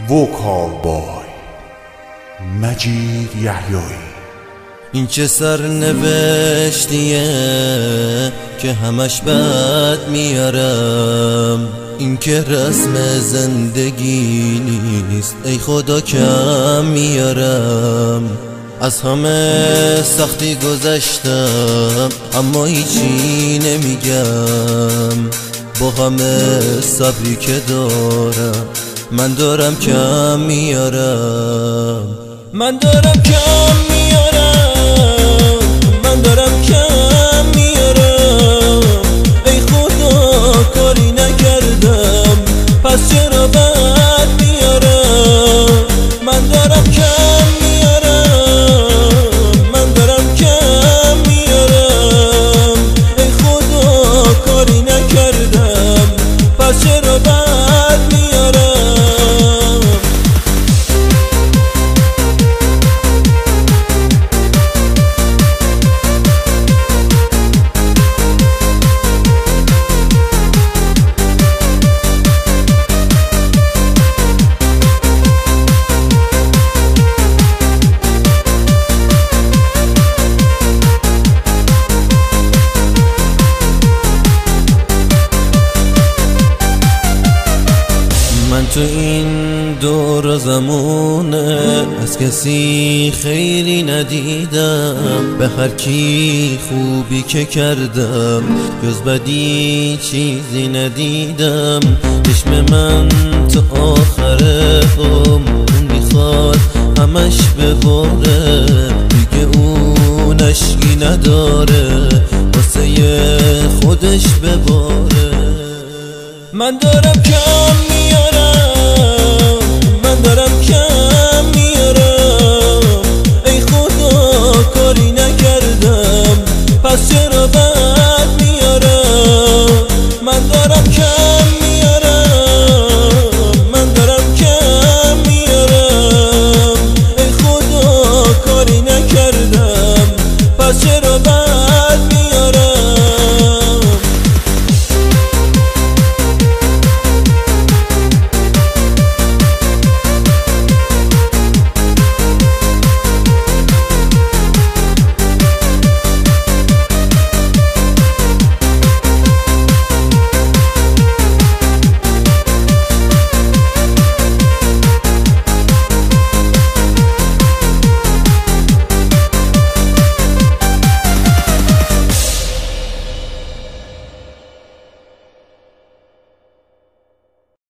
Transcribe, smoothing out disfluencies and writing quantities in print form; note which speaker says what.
Speaker 1: وکال بای مجید یحیایی.
Speaker 2: این چه سرنوشتیه که همش بد میارم، این که رسم زندگی نیست ای خدا کم میارم. از همه سختی گذشتم اما هیچی نمیگم، با همه صبری که دارم من دارم کم میارم، من دارم کم میارم، من دارم کم میارم. ای خدا کاری نکردم پس چرا بد میارم. من دارم کم میارم، من دارم کم میارم. ای خدا کاری نکردم پس چرا بد میارم. من تو این دور زمونه از کسی خیری ندیدم، به هر کی خوبی که کردم جز بدی چیزی ندیدم. چشم من تو آخر عمر میخواد همش بباره، دیگه اون اشکی نداره واسه خودش بباره. من دارم کم